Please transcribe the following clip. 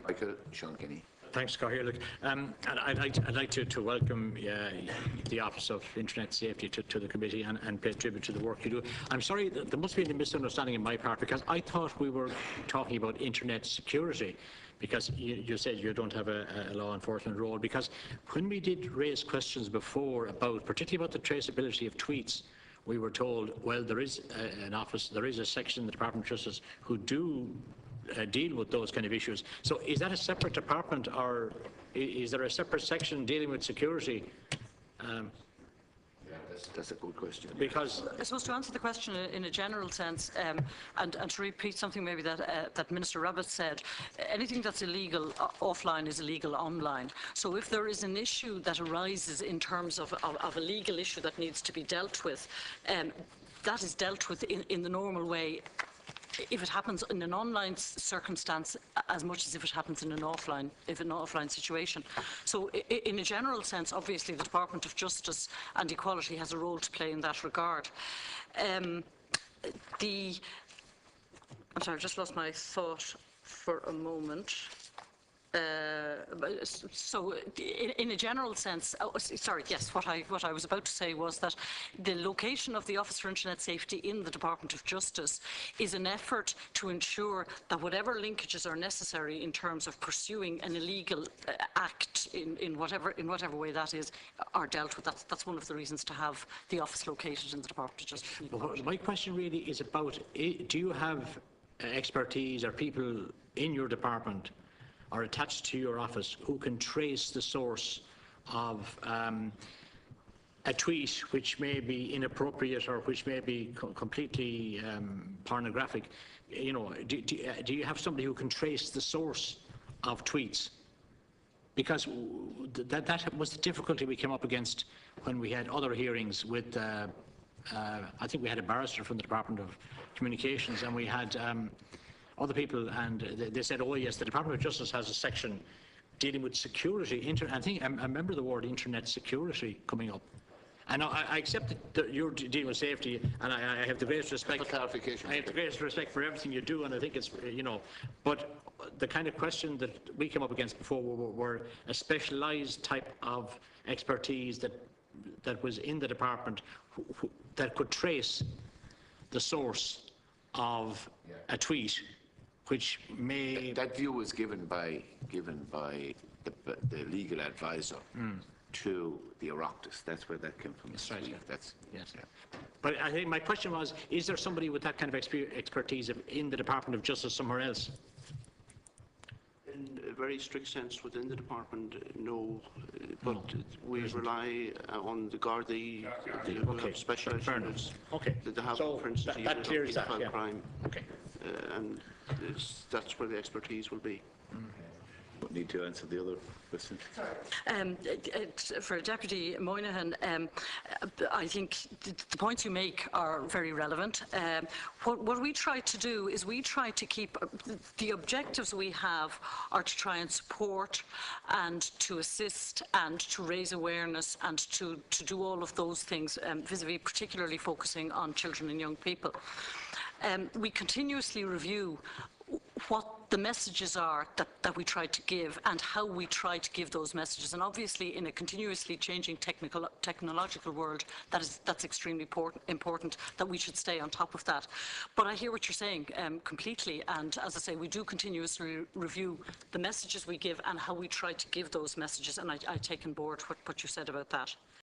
Michael, Sean Kenny. Thanks, Cathaoirleach. And I'd like to welcome the Office of Internet Safety to the committee and pay tribute to the work you do. I'm sorry, there must be a misunderstanding on my part, because I thought we were talking about internet security, because you said you don't have a law enforcement role. Because when we did raise questions before about, particularly about the traceability of tweets, we were told, well, there is a section in the Department of Justice who do deal with those kind of issues. So is that a separate department, or is there a separate section dealing with security? Yeah, that's a good question. Because I suppose to answer the question in a general sense, and to repeat something maybe that Minister Rabbitte said, anything that's illegal offline is illegal online. So if there is an issue that arises in terms of a legal issue that needs to be dealt with, that is dealt with in the normal way, if it happens in an online circumstance as much as if it happens in an offline situation. So in a general sense, obviously the Department of Justice and Equality has a role to play in that regard. I'm sorry, I just lost my thought for a moment. So in a general sense, sorry, yes, what I was about to say was that the location of the Office for Internet Safety in the Department of Justice is an effort to ensure that whatever linkages are necessary in terms of pursuing an illegal act in whatever way that is, are dealt with. That's one of the reasons to have the office located in the Department of Justice. Well, my question really is about, do you have expertise or people in your department are attached to your office who can trace the source of a tweet which may be inappropriate or which may be completely pornographic? You know, do you have somebody who can trace the source of tweets? Because that was the difficulty we came up against when we had other hearings with, I think we had a barrister from the Department of Communications, and we had other people, and they said, oh yes, the Department of Justice has a section dealing with security. I think I remember the word internet security coming up. And I accept that you're dealing with safety, and I have the greatest respect. Clarification. I have the greatest respect for everything you do, and I think it's, you know, but the kind of question that we came up against before were a specialised type of expertise that was in the department that could trace the source of a tweet, which may... That view was given by the legal advisor to the Oireachtas. That's where that came from. That's right. Yeah. That's, yes. Yeah. But I think my question was, is there somebody with that kind of expertise in the Department of Justice somewhere else? In a very strict sense within the department, no, but we rely on the Gardaí, okay. Specialised units that they have, so for instance, that clears that, yeah. crime, okay. And that's where the expertise will be. Need to answer the other question. For Deputy Moynihan, I think the points you make are very relevant. What we try to do is we try to keep the objectives we have are to try and support and to assist and to raise awareness and to do all of those things vis-a-vis particularly focusing on children and young people. We continuously review what the messages are that we try to give and how we try to give those messages. And obviously in a continuously changing technological world, that's extremely important that we should stay on top of that. But I hear what you're saying completely, and as I say, we do continuously review the messages we give and how we try to give those messages, and I take on board what you said about that.